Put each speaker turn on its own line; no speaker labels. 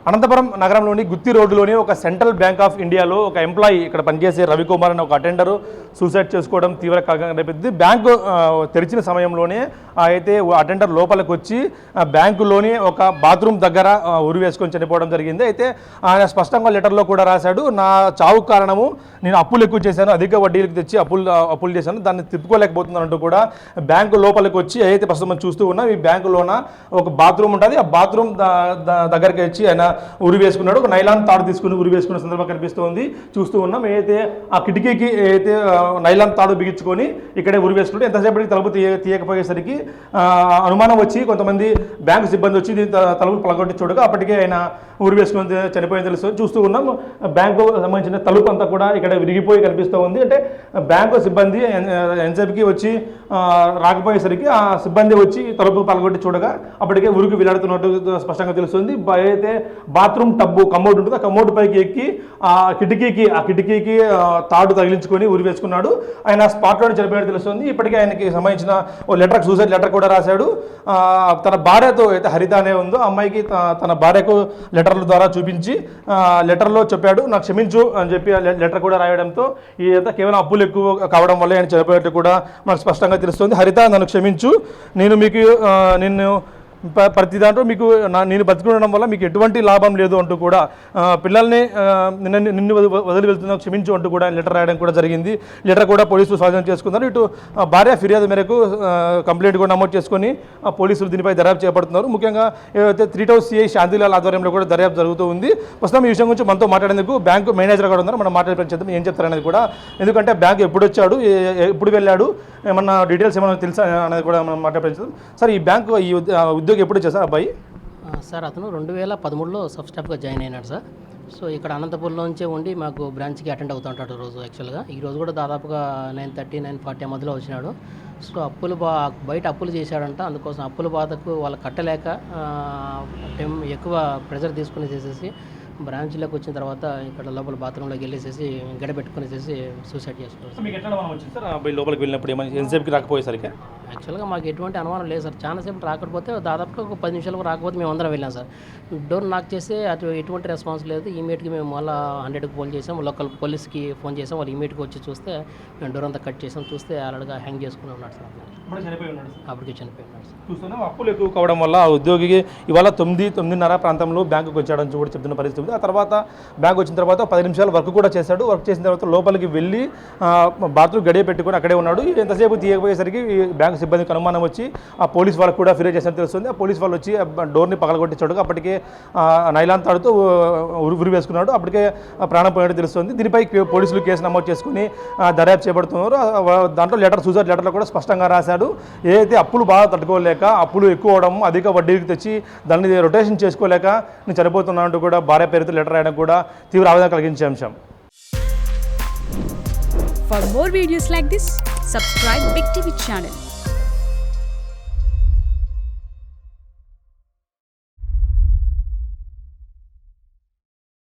అనంతపురం నగరంలోని గుత్తి రోడ్డులోని ఒక సెంట్రల్ బ్యాంక్ ఆఫ్ ఇండియాలో ఒక ఎంప్లాయీ ఇక్కడ పనిచేసే రవికుమార్ అనే ఒక అటెండర్ సూసైడ్ చేసుకోవడం తీవ్ర కలకలం రేపింది. బ్యాంకు తెరిచిన సమయంలోనే అయితే అటెండర్ లోపలికి వచ్చి బ్యాంకులోని ఒక బాత్రూమ్ దగ్గర ఉరి వేసుకొని చనిపోవడం జరిగింది. అయితే ఆయన స్పష్టంగా లెటర్లో కూడా రాశాడు, నా చావు కారణము నేను అప్పులు ఎక్కువ చేశాను, అధిక వడ్డీలకు తెచ్చి అప్పులు చేశాను, దాన్ని తిప్పుకోలేకపోతున్నానంటూ కూడా బ్యాంకు లోపలికి వచ్చి అయితే ప్రస్తుతం మనం చూస్తూ ఉన్నాం. ఈ బ్యాంకులోన ఒక బాత్రూమ్ ఉంటుంది, ఆ బాత్రూమ్ దగ్గరికి వచ్చి ఆయన ఉరి వేసుకున్నాడు. ఒక నైలాన్ తాడు తీసుకుని ఉరి వేసుకున్న సందర్భం కనిపిస్తుంది, చూస్తూ ఉన్నాం. అయితే ఆ కిటికీకి అయితే నైలాన్ తాడు బిగించుకొని ఇక్కడే ఉరి వేసుకుంటే ఎంతసేపటికి తలుపు తీయకపోయేసరికి అనుమానం వచ్చి కొంతమంది బ్యాంకు సిబ్బంది వచ్చి తలుపులు పలగొట్టి చూడగా అప్పటికే ఆయన ఉరి వేసుకుని చనిపోయింది తెలుసు. చూస్తూ ఉన్నాం బ్యాంకు సంబంధించిన తలుపు అంతా కూడా ఇక్కడ విరిగిపోయి కనిపిస్తూ ఉంది. అంటే బ్యాంకు సిబ్బంది ఎంతసేపుకి వచ్చి రాకపోయేసరికి ఆ సిబ్బంది వచ్చి తలుపు పలగొట్టి చూడగా అప్పటికే ఉరికి విలాడుతున్నట్టు స్పష్టంగా తెలుస్తుంది. అయితే బాత్రూమ్ టబ్బు కమోడ్ ఉంటుంది, ఆ కమోడ్ పైకి ఎక్కి ఆ కిటికీకి తాడు తగిలించుకొని ఉరి వేసుకున్నాడు. ఆయన స్పాట్లోనే చనిపోయినట్టు తెలుస్తుంది. ఇప్పటికే ఆయనకి సంబంధించిన ఓ సూసైడ్ లెటర్ కూడా రాశాడు. తన భార్యతో అయితే హరిత అనే ఉందో అమ్మాయికి తన భార్యకు లెటర్ల ద్వారా చూపించి లెటర్లో చెప్పాడు, నాకు క్షమించు అని చెప్పి లెటర్ కూడా రాయడంతో ఇదంతా కేవలం అప్పులు ఎక్కువ కావడం వల్ల ఆయన చనిపోయినట్టు కూడా మనకు స్పష్టంగా తెలుస్తుంది. హరిత, నన్ను క్షమించు, నిన్ను ప్రతి దాంట్లో మీకు నేను బతుకుండడం వల్ల మీకు ఎటువంటి లాభం లేదు అంటూ కూడా పిల్లల్ని నిన్ను వదిలి వెళ్తున్నా క్షమించు అంటూ కూడా లెటర్ రాయడం కూడా జరిగింది. లెటర్ కూడా పోలీసులు స్వాధీనం చేసుకున్నారు. ఇటు భార్య ఫిర్యాదు మేరకు కంప్లైంట్ కూడా నమోదు చేసుకొని పోలీసులు దీనిపై దర్యాప్తు చేపడుతున్నారు. ముఖ్యంగా ఏదైతే 3 Town CI శాంతిలాల్ ఆధ్వర్యంలో కూడా దర్యాప్తు జరుగుతూ ఉంది. ప్రస్తుతం ఈ విషయం గురించి మనతో మాట్లాడేందుకు బ్యాంకు మేనేజర్ కూడా ఉన్నారు. మనం మాట్లాడే ఏం చెప్తారనేది కూడా, ఎందుకంటే బ్యాంకు ఎప్పుడు వచ్చాడు, ఎప్పుడు వెళ్ళాడు, ఏమన్నా డీటెయిల్స్ ఏమైనా తెలుసా అనేది కూడా మనం మాట్లాడే. సార్, ఈ బ్యాంకు ఈ ఉద్యోగం ఎప్పుడు వచ్చారు అబ్బాయి?
సార్, అతను 2013లో సబ్ స్టాఫ్గా జాయిన్ అయినాడు సార్. సో ఇక్కడ అనంతపురంలోంచే ఉండి మాకు బ్రాంచ్కి అటెండ్ అవుతూ ఉంటాడు రోజు. యాక్చువల్గా ఈరోజు కూడా దాదాపుగా 9:30, 9:40 మధ్యలో వచ్చినాడు. సో బయట అప్పులు చేశాడంట. అందుకోసం అప్పుల బాధకు వాళ్ళు కట్టలేక ఎక్కువ ప్రెజర్ తీసుకుని చేసేసి బ్రాంచ్లోకి వచ్చిన తర్వాత ఇక్కడ లోపల బాత్రూంలోకి వెళ్ళేసేసి గడపెట్టుకునేసేసి సూసైడ్ చేసుకున్నాడు.
మీకు ఎట్లా అనుమానం వచ్చింది సార్ అబ్బాయి లోపలికి వెళ్ళినప్పుడు? ఏమైనా ఎంతసేపుకి రాకపోయేసరికి?
యాక్చువల్గా మాకు ఎటువంటి అనుమానం లేదు సార్. చాలాసేపు రాకపోతే దాదాపుగా ఒక 10 నిమిషాలకు రాకపోతే మేము అందరం వెళ్ళాం సార్. డోర్ నాక్ చేస్తే అటు ఎటువంటి రెస్పాన్స్ లేదు. ఇమీడియట్గా మేము మళ్ళీ 100కి ఫోన్ చేసాం, లోకల్ పోలీస్కి ఫోన్ చేసాం. వాళ్ళు ఇమీడియట్గా వచ్చి చూస్తే మేము డోర్ అంతా కట్ చేసాం. చూస్తే ఆల్రెడీగా హ్యాంగ్ చేసుకుని ఉన్నాడు సార్. అప్పటికే చనిపోయి ఉన్నాడు సార్.
చూస్తున్నాం అప్పులు ఎక్కువ కావడం వల్ల ఆ ఉద్యోగికి ఇవాళ 9:30 ప్రాంతంలో బ్యాంకుకి వచ్చాడని కూడా చెప్తున్న పరిస్థితి. ఆ తర్వాత బ్యాంక్ వచ్చిన తర్వాత 10 నిమిషాలు వర్క్ కూడా చేశాడు. వర్క్ చేసిన తర్వాత లోపలికి వెళ్ళి బాత్రూమ్ గడియ పెట్టుకొని అక్కడే ఉన్నాడు. ఎంతసేపు తీయకపోయేసరికి బ్యాంకు సిబ్బందికి అనుమానం వచ్చి ఆ పోలీస్ వాళ్ళకు కూడా ఫిర్యాదు చేసినట్టు తెలుస్తుంది. ఆ పోలీస్ వాళ్ళు వచ్చి డోర్ని పగలగొట్టించాడు. అప్పటికే నైలాన్ తాడుతో ఉరి వేసుకున్నాడు. అప్పటికే ప్రాణం పోయినట్టు తెలుస్తుంది. దీనిపై పోలీసులు కేసు నమోదు చేసుకుని దర్యాప్తు చేపడుతున్నారు. దాంట్లో సూసైడ్ లెటర్లో కూడా స్పష్టంగా రాశాడు, ఏదైతే అప్పులు బాగా తట్టుకోలేక, అప్పులు ఎక్కువ అవడం, అధిక వడ్డీకి తెచ్చి దాన్ని రొటేషన్ చేసుకోలేక నేను చనిపోతున్నా అంటూ కూడా భార్య పేరుతో లెటర్ రాయడం కూడా తీవ్ర ఆవేదన కలిగించే అంశం.
For more videos like this, subscribe Big TV channel.